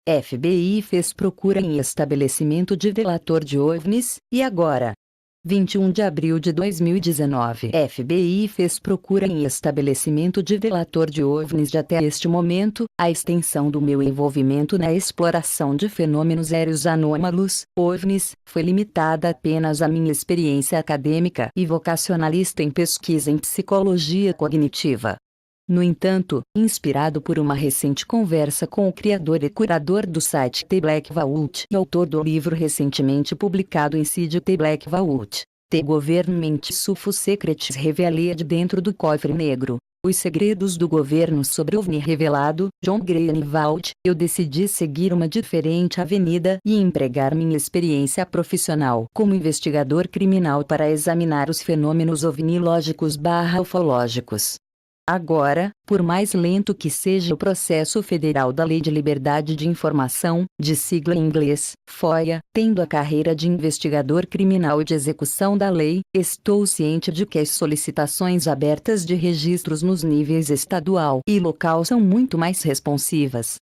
FBI fez procura em estabelecimento de delator de OVNIs, e agora? 21 de abril de 2019. FBI fez procura em estabelecimento de delator de OVNIs. De até este momento, a extensão do meu envolvimento na exploração de fenômenos aéreos anômalos, OVNIs, foi limitada apenas à minha experiência acadêmica e vocacionalista em pesquisa em psicologia cognitiva. No entanto, inspirado por uma recente conversa com o criador e curador do site The Black Vault e autor do livro recentemente publicado Inside The Black Vault, The Government Suffo Secrets Revealed dentro do cofre negro, Os Segredos do Governo sobre OVNI revelado, John Greenwald, eu decidi seguir uma diferente avenida e empregar minha experiência profissional como investigador criminal para examinar os fenômenos ovnilógicos/ufológicos. Agora, por mais lento que seja o processo federal da Lei de Liberdade de Informação, de sigla em inglês, FOIA, tendo a carreira de investigador criminal e de execução da lei, estou ciente de que as solicitações abertas de registros nos níveis estadual e local são muito mais responsivas.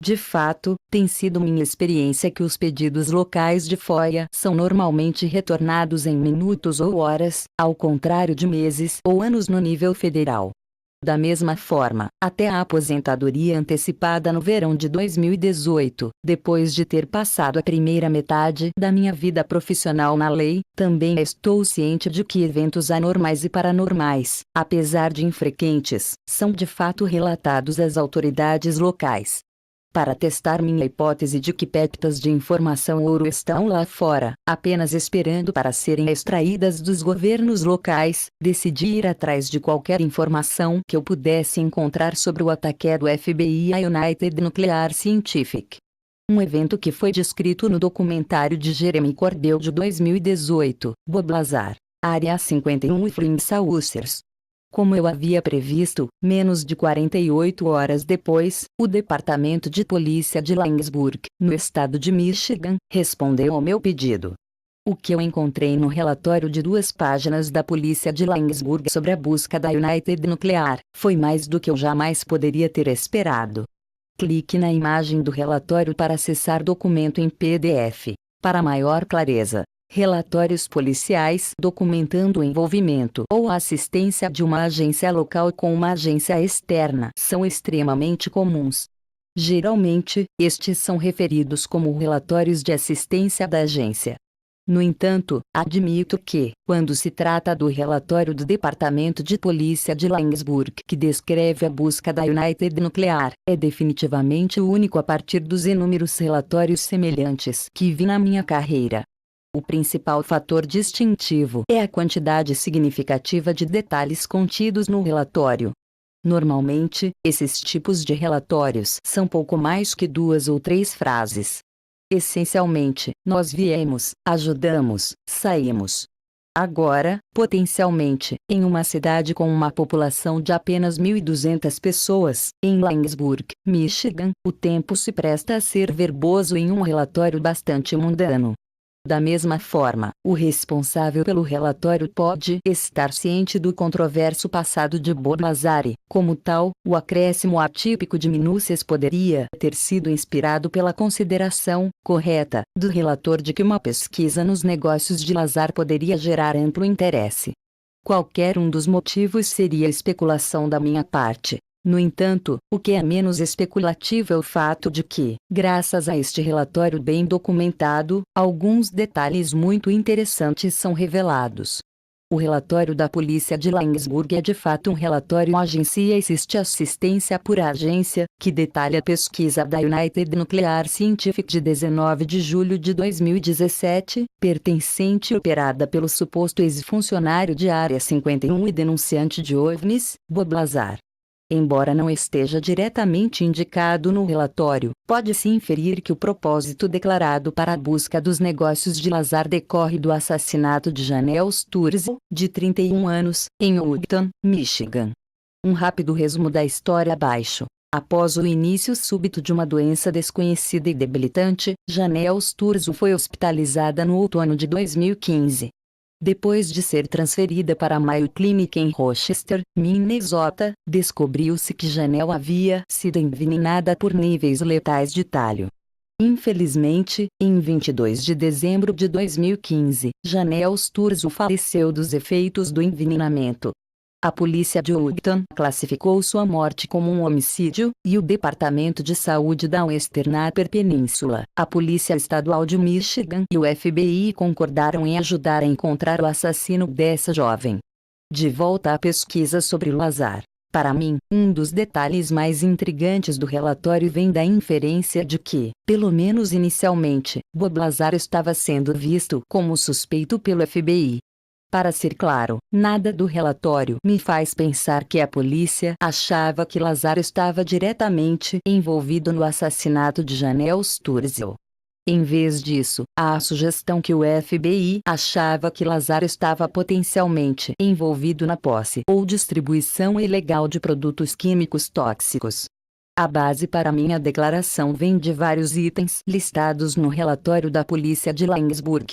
De fato, tem sido minha experiência que os pedidos locais de FOIA são normalmente retornados em minutos ou horas, ao contrário de meses ou anos no nível federal. Da mesma forma, até a aposentadoria antecipada no verão de 2018, depois de ter passado a primeira metade da minha vida profissional na lei, também estou ciente de que eventos anormais e paranormais, apesar de infrequentes, são de fato relatados às autoridades locais. Para testar minha hipótese de que pépitas de informação ouro estão lá fora, apenas esperando para serem extraídas dos governos locais, decidi ir atrás de qualquer informação que eu pudesse encontrar sobre o ataque do FBI à United Nuclear Scientific. Um evento que foi descrito no documentário de Jeremy Corbell de 2018, Bob Lazar, Área 51 e Flying Saucers. Como eu havia previsto, menos de 48 horas depois, o Departamento de Polícia de Lynchburg, no estado de Michigan, respondeu ao meu pedido. O que eu encontrei no relatório de 2 páginas da Polícia de Lynchburg sobre a busca da United Nuclear foi mais do que eu jamais poderia ter esperado. Clique na imagem do relatório para acessar documento em PDF. Para maior clareza, relatórios policiais documentando o envolvimento ou a assistência de uma agência local com uma agência externa são extremamente comuns. Geralmente, estes são referidos como relatórios de assistência da agência. No entanto, admito que, quando se trata do relatório do Departamento de Polícia de Lynchburg que descreve a busca da United Nuclear, é definitivamente o único a partir dos inúmeros relatórios semelhantes que vi na minha carreira. O principal fator distintivo é a quantidade significativa de detalhes contidos no relatório. Normalmente, esses tipos de relatórios são pouco mais que 2 ou 3 frases. Essencialmente, nós viemos, ajudamos, saímos. Agora, potencialmente, em uma cidade com uma população de apenas 1.200 pessoas, em Lynchburg, Michigan, o tempo se presta a ser verboso em um relatório bastante mundano. Da mesma forma, o responsável pelo relatório pode estar ciente do controverso passado de Bob Lazar e, como tal, o acréscimo atípico de minúcias poderia ter sido inspirado pela consideração correta do relator de que uma pesquisa nos negócios de Lazar poderia gerar amplo interesse. Qualquer um dos motivos seria especulação da minha parte. No entanto, o que é menos especulativo é o fato de que, graças a este relatório bem documentado, alguns detalhes muito interessantes são revelados. O relatório da Polícia de Lynchburg é de fato um relatório Agência Existe Assistência por Agência, que detalha a pesquisa da United Nuclear Scientific de 19 de julho de 2017, pertencente e operada pelo suposto ex-funcionário de Área 51 e denunciante de OVNIs, Bob Lazar. Embora não esteja diretamente indicado no relatório, pode-se inferir que o propósito declarado para a busca dos negócios de Lazar decorre do assassinato de Janelle Sturzo, de 31 anos, em Ogden, Michigan. Um rápido resumo da história abaixo. Após o início súbito de uma doença desconhecida e debilitante, Janelle Sturzo foi hospitalizada no outono de 2015. Depois de ser transferida para a Mayo Clinic em Rochester, Minnesota, descobriu-se que Janelle havia sido envenenada por níveis letais de talho. Infelizmente, em 22 de dezembro de 2015, Janelle Sturzo faleceu dos efeitos do envenenamento. A polícia de Washington classificou sua morte como um homicídio, e o Departamento de Saúde da Western Upper Peninsula, a Polícia Estadual de Michigan e o FBI concordaram em ajudar a encontrar o assassino dessa jovem. De volta à pesquisa sobre Lazar. Para mim, um dos detalhes mais intrigantes do relatório vem da inferência de que, pelo menos inicialmente, Bob Lazar estava sendo visto como suspeito pelo FBI. Para ser claro, nada do relatório me faz pensar que a polícia achava que Lazar estava diretamente envolvido no assassinato de Janelle Sturzo. Em vez disso, há a sugestão que o FBI achava que Lazar estava potencialmente envolvido na posse ou distribuição ilegal de produtos químicos tóxicos. A base para minha declaração vem de vários itens listados no relatório da polícia de Lynchburg.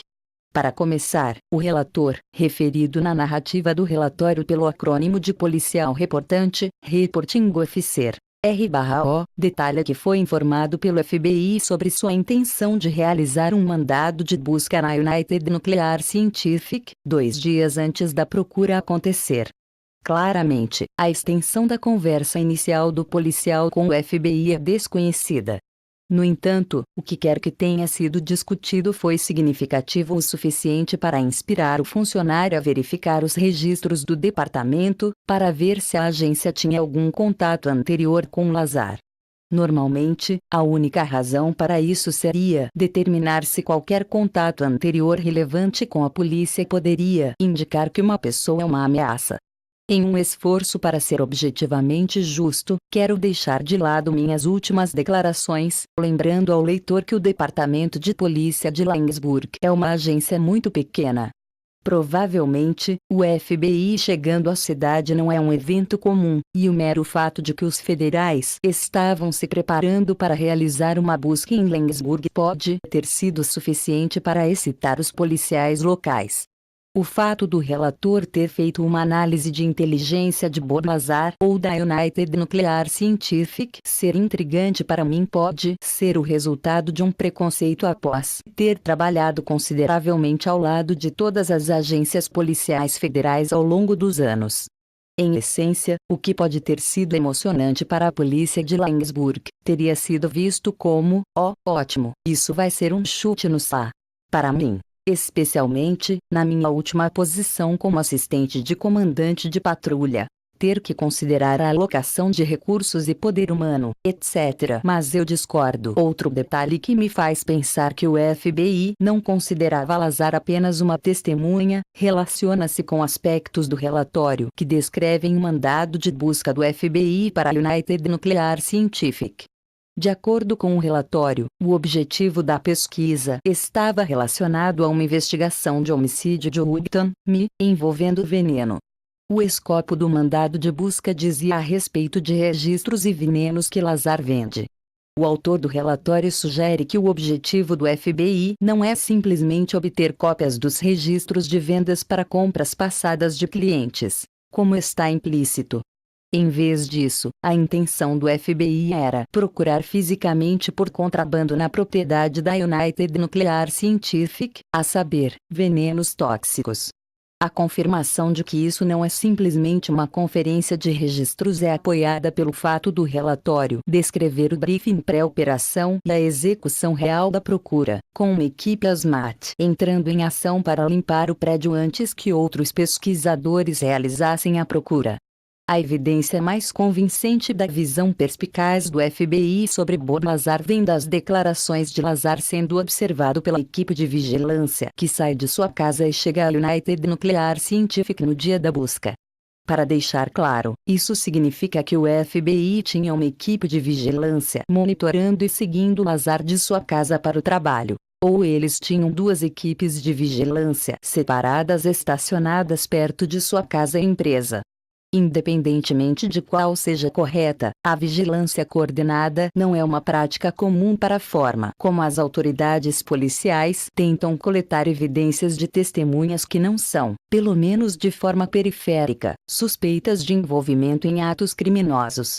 Para começar, o relator, referido na narrativa do relatório pelo acrônimo de policial reportante, Reporting Officer, R/O, detalha que foi informado pelo FBI sobre sua intenção de realizar um mandado de busca na United Nuclear Scientific, 2 dias antes da procura acontecer. Claramente, a extensão da conversa inicial do policial com o FBI é desconhecida. No entanto, o que quer que tenha sido discutido foi significativo o suficiente para inspirar o funcionário a verificar os registros do departamento, para ver se a agência tinha algum contato anterior com Lazar. Normalmente, a única razão para isso seria determinar se qualquer contato anterior relevante com a polícia poderia indicar que uma pessoa é uma ameaça. Em um esforço para ser objetivamente justo, quero deixar de lado minhas últimas declarações, lembrando ao leitor que o Departamento de Polícia de Lynchburg é uma agência muito pequena. Provavelmente, o FBI chegando à cidade não é um evento comum, e o mero fato de que os federais estavam se preparando para realizar uma busca em Lynchburg pode ter sido suficiente para excitar os policiais locais. O fato do relator ter feito uma análise de inteligência de Bob Lazar ou da United Nuclear Scientific ser intrigante para mim pode ser o resultado de um preconceito após ter trabalhado consideravelmente ao lado de todas as agências policiais federais ao longo dos anos. Em essência, o que pode ter sido emocionante para a polícia de Lynchburg teria sido visto como, ótimo, isso vai ser um chute no saco. Para mim. Especialmente, na minha última posição como assistente de comandante de patrulha, ter que considerar a alocação de recursos e poder humano, etc. Mas eu discordo. Outro detalhe que me faz pensar que o FBI não considerava Lazar apenas uma testemunha, relaciona-se com aspectos do relatório que descrevem o mandado de busca do FBI para a United Nuclear Scientific. De acordo com o relatório, o objetivo da pesquisa estava relacionado a uma investigação de homicídio de Washington, envolvendo veneno. O escopo do mandado de busca dizia a respeito de registros e venenos que Lazar vende. O autor do relatório sugere que o objetivo do FBI não é simplesmente obter cópias dos registros de vendas para compras passadas de clientes, como está implícito. Em vez disso, a intenção do FBI era procurar fisicamente por contrabando na propriedade da United Nuclear Scientific, a saber, venenos tóxicos. A confirmação de que isso não é simplesmente uma conferência de registros é apoiada pelo fato do relatório descrever o briefing pré-operação e a execução real da procura, com uma equipe ASMAT entrando em ação para limpar o prédio antes que outros pesquisadores realizassem a procura. A evidência mais convincente da visão perspicaz do FBI sobre Bob Lazar vem das declarações de Lazar sendo observado pela equipe de vigilância que sai de sua casa e chega à United Nuclear Scientific no dia da busca. Para deixar claro, isso significa que o FBI tinha uma equipe de vigilância monitorando e seguindo Lazar de sua casa para o trabalho. Ou eles tinham duas equipes de vigilância separadas estacionadas perto de sua casa e empresa. Independentemente de qual seja correta, a vigilância coordenada não é uma prática comum para a forma como as autoridades policiais tentam coletar evidências de testemunhas que não são, pelo menos de forma periférica, suspeitas de envolvimento em atos criminosos.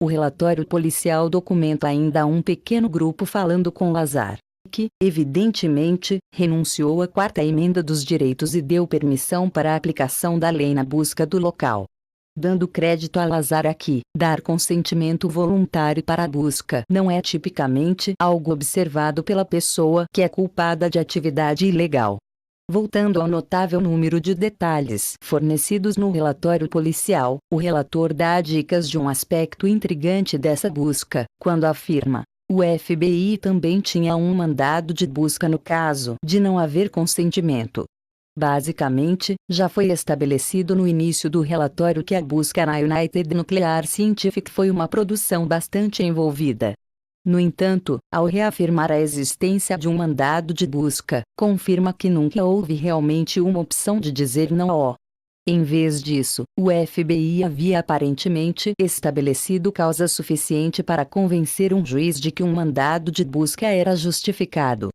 O relatório policial documenta ainda um pequeno grupo falando com Lazar, que, evidentemente, renunciou à quarta emenda dos direitos e deu permissão para a aplicação da lei na busca do local. Dando crédito a Lazar aqui, dar consentimento voluntário para a busca não é tipicamente algo observado pela pessoa que é culpada de atividade ilegal. Voltando ao notável número de detalhes fornecidos no relatório policial, o relator dá dicas de um aspecto intrigante dessa busca, quando afirma: o FBI também tinha um mandado de busca no caso de não haver consentimento. Basicamente, já foi estabelecido no início do relatório que a busca na United Nuclear Scientific foi uma produção bastante envolvida. No entanto, ao reafirmar a existência de um mandado de busca, confirma que nunca houve realmente uma opção de dizer não ao. Em vez disso, o FBI havia aparentemente estabelecido causa suficiente para convencer um juiz de que um mandado de busca era justificado.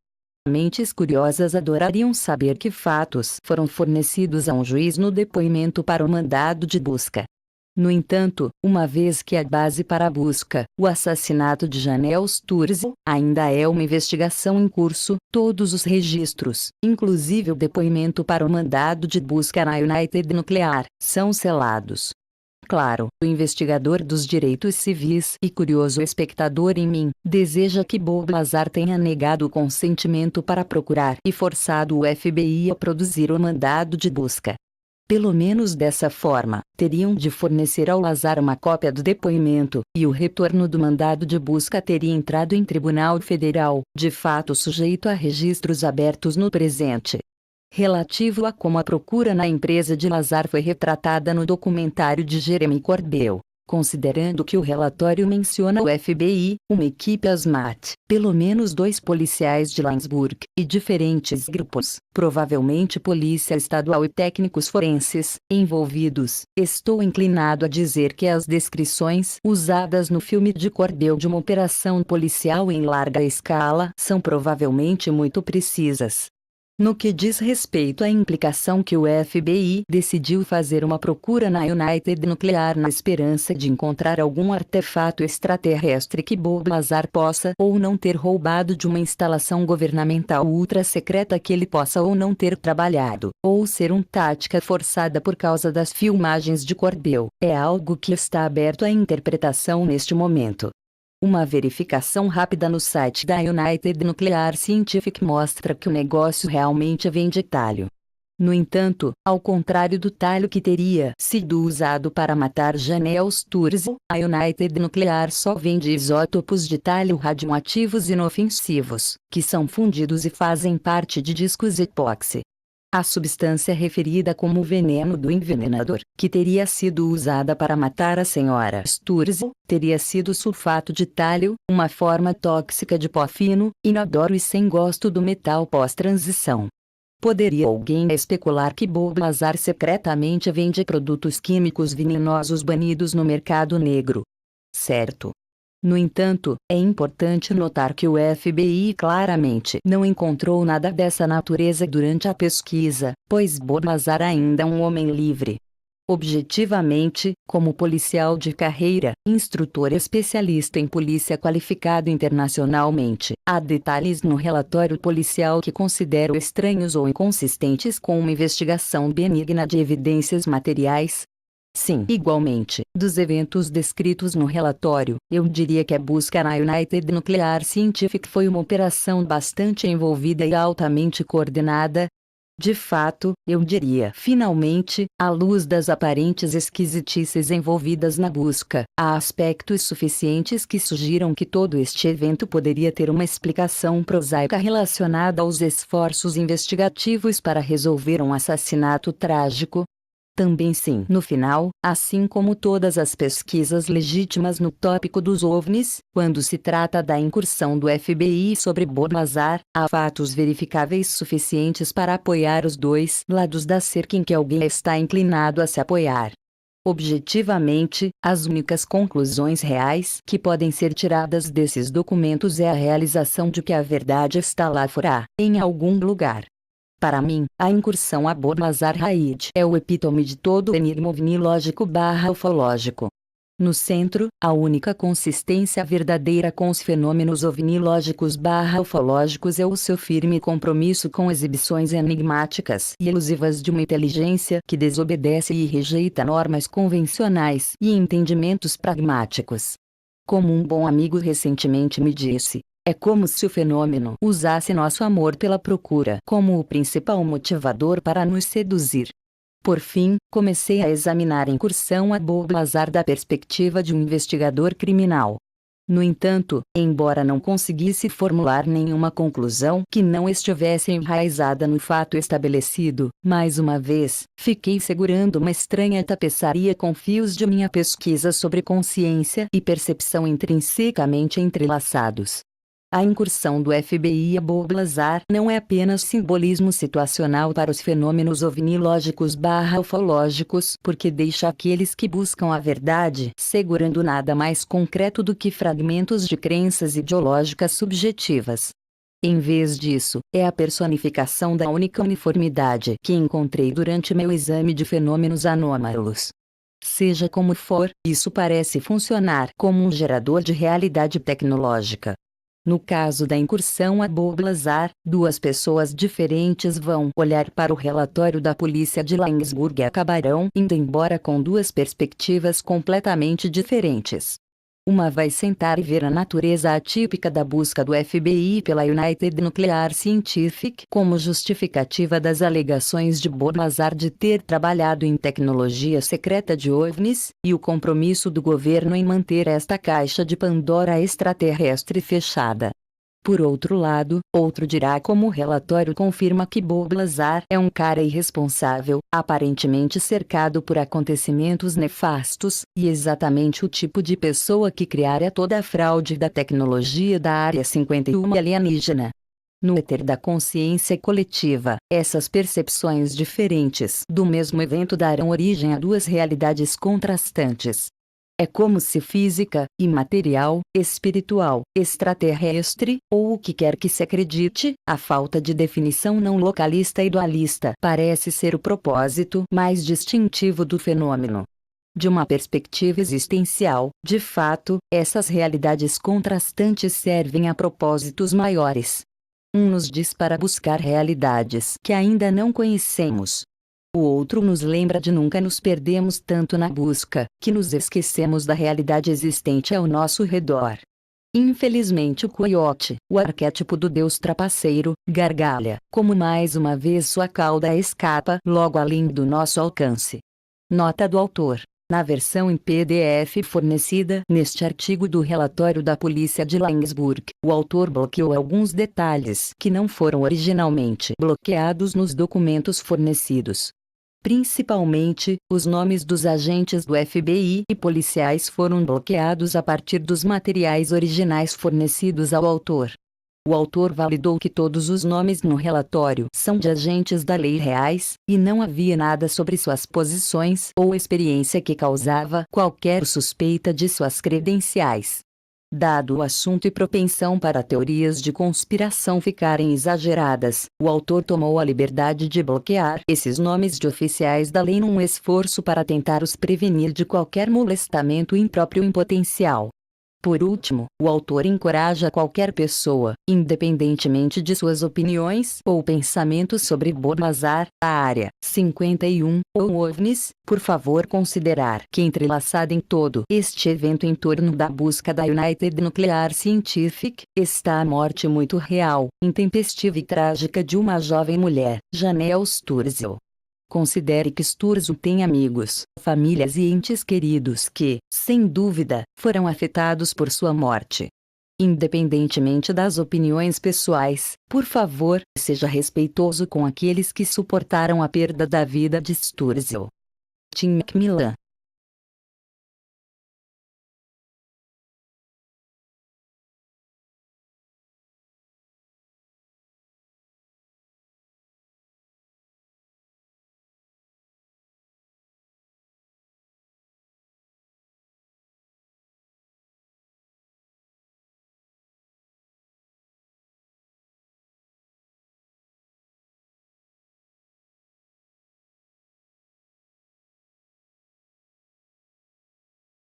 Mentes curiosas adorariam saber que fatos foram fornecidos a um juiz no depoimento para o mandado de busca. No entanto, uma vez que a base para a busca, o assassinato de Janelle Sturzo, ainda é uma investigação em curso, todos os registros, inclusive o depoimento para o mandado de busca na United Nuclear, são selados. Claro, o investigador dos direitos civis e curioso espectador em mim, deseja que Bob Lazar tenha negado o consentimento para procurar e forçado o FBI a produzir o mandado de busca. Pelo menos dessa forma, teriam de fornecer ao Lazar uma cópia do depoimento, e o retorno do mandado de busca teria entrado em tribunal federal, de fato sujeito a registros abertos no presente. Relativo a como a procura na empresa de Lazar foi retratada no documentário de Jeremy Corbell. Considerando que o relatório menciona o FBI, uma equipe ASMAT, pelo menos 2 policiais de Lansburg, e diferentes grupos, provavelmente polícia estadual e técnicos forenses, envolvidos, estou inclinado a dizer que as descrições usadas no filme de Corbell de uma operação policial em larga escala são provavelmente muito precisas. No que diz respeito à implicação que o FBI decidiu fazer uma procura na United Nuclear na esperança de encontrar algum artefato extraterrestre que Bob Lazar possa ou não ter roubado de uma instalação governamental ultra secreta que ele possa ou não ter trabalhado, ou ser uma tática forçada por causa das filmagens de Corbell, é algo que está aberto à interpretação neste momento. Uma verificação rápida no site da United Nuclear Scientific mostra que o negócio realmente vende talho. No entanto, ao contrário do talho que teria sido usado para matar Janelle Sturzo, a United Nuclear só vende isótopos de talho radioativos inofensivos, que são fundidos e fazem parte de discos epóxi. A substância referida como veneno do envenenador, que teria sido usada para matar a senhora Sturzo, teria sido sulfato de talho, uma forma tóxica de pó fino, inodoro e sem gosto do metal pós-transição. Poderia alguém especular que Bob Lazar secretamente vende produtos químicos venenosos banidos no mercado negro? Certo. No entanto, é importante notar que o FBI claramente não encontrou nada dessa natureza durante a pesquisa, pois Bob Lazar ainda é um homem livre. Objetivamente, como policial de carreira, instrutor especialista em polícia qualificado internacionalmente, há detalhes no relatório policial que considero estranhos ou inconsistentes com uma investigação benigna de evidências materiais. Sim, igualmente, dos eventos descritos no relatório, eu diria que a busca na United Nuclear Scientific foi uma operação bastante envolvida e altamente coordenada. De fato, eu diria, finalmente, à luz das aparentes esquisitices envolvidas na busca, há aspectos suficientes que sugiram que todo este evento poderia ter uma explicação prosaica relacionada aos esforços investigativos para resolver um assassinato trágico. Também sim, no final, assim como todas as pesquisas legítimas no tópico dos OVNIs, quando se trata da incursão do FBI sobre Bob Lazar, há fatos verificáveis suficientes para apoiar os dois lados da cerca em que alguém está inclinado a se apoiar. Objetivamente, as únicas conclusões reais que podem ser tiradas desses documentos é a realização de que a verdade está lá fora, em algum lugar. Para mim, a incursão a Bob Lazar Haid é o epítome de todo enigma ovnilógico/ufológico. No centro, a única consistência verdadeira com os fenômenos ovnilógicos/ufológicos é o seu firme compromisso com exibições enigmáticas e elusivas de uma inteligência que desobedece e rejeita normas convencionais e entendimentos pragmáticos. Como um bom amigo recentemente me disse, é como se o fenômeno usasse nosso amor pela procura como o principal motivador para nos seduzir. Por fim, comecei a examinar a incursão a Bob-Lazar da perspectiva de um investigador criminal. No entanto, embora não conseguisse formular nenhuma conclusão que não estivesse enraizada no fato estabelecido, mais uma vez, fiquei segurando uma estranha tapeçaria com fios de minha pesquisa sobre consciência e percepção intrinsecamente entrelaçados. A incursão do FBI a Bob-Lazar não é apenas simbolismo situacional para os fenômenos ovnilógicos/ufológicos, porque deixa aqueles que buscam a verdade segurando nada mais concreto do que fragmentos de crenças ideológicas subjetivas. Em vez disso, é a personificação da única uniformidade que encontrei durante meu exame de fenômenos anômalos. Seja como for, isso parece funcionar como um gerador de realidade tecnológica. No caso da incursão a Bob-Lazar, duas pessoas diferentes vão olhar para o relatório da polícia de Lainsburg e acabarão indo embora com duas perspectivas completamente diferentes. Uma vai sentar e ver a natureza atípica da busca do FBI pela United Nuclear Scientific como justificativa das alegações de Bob-Lazar de ter trabalhado em tecnologia secreta de OVNIs, e o compromisso do governo em manter esta caixa de Pandora extraterrestre fechada. Por outro lado, outro dirá como o relatório confirma que Bob-Lazar é um cara irresponsável, aparentemente cercado por acontecimentos nefastos, e exatamente o tipo de pessoa que criara toda a fraude da tecnologia da Área 51 alienígena. No éter da consciência coletiva, essas percepções diferentes do mesmo evento darão origem a duas realidades contrastantes. É como se física, imaterial, espiritual, extraterrestre, ou o que quer que se acredite, a falta de definição não localista e dualista parece ser o propósito mais distintivo do fenômeno. De uma perspectiva existencial, de fato, essas realidades contrastantes servem a propósitos maiores. Um nos diz para buscar realidades que ainda não conhecemos. O outro nos lembra de nunca nos perdemos tanto na busca, que nos esquecemos da realidade existente ao nosso redor. Infelizmente o coiote, o arquétipo do deus trapaceiro, gargalha, como mais uma vez sua cauda escapa logo além do nosso alcance. Nota do autor. Na versão em PDF fornecida neste artigo do relatório da polícia de Lainsburg, o autor bloqueou alguns detalhes que não foram originalmente bloqueados nos documentos fornecidos. Principalmente, os nomes dos agentes do FBI e policiais foram bloqueados a partir dos materiais originais fornecidos ao autor. O autor validou que todos os nomes no relatório são de agentes da lei reais, e não havia nada sobre suas posições ou experiência que causava qualquer suspeita de suas credenciais. Dado o assunto e propensão para teorias de conspiração ficarem exageradas, o autor tomou a liberdade de bloquear esses nomes de oficiais da lei num esforço para tentar os prevenir de qualquer molestamento impróprio em potencial. Por último, o autor encoraja qualquer pessoa, independentemente de suas opiniões ou pensamentos sobre Bob-Lazar, a Área 51 ou OVNIs, por favor considerar que entrelaçada em todo este evento em torno da busca da United Nuclear Scientific, está a morte muito real, intempestiva e trágica de uma jovem mulher, Janelle Sturzill. Considere que Sturzill tem amigos, famílias e entes queridos que, sem dúvida, foram afetados por sua morte. Independentemente das opiniões pessoais, por favor, seja respeitoso com aqueles que suportaram a perda da vida de Sturzill. Tim Macmillan.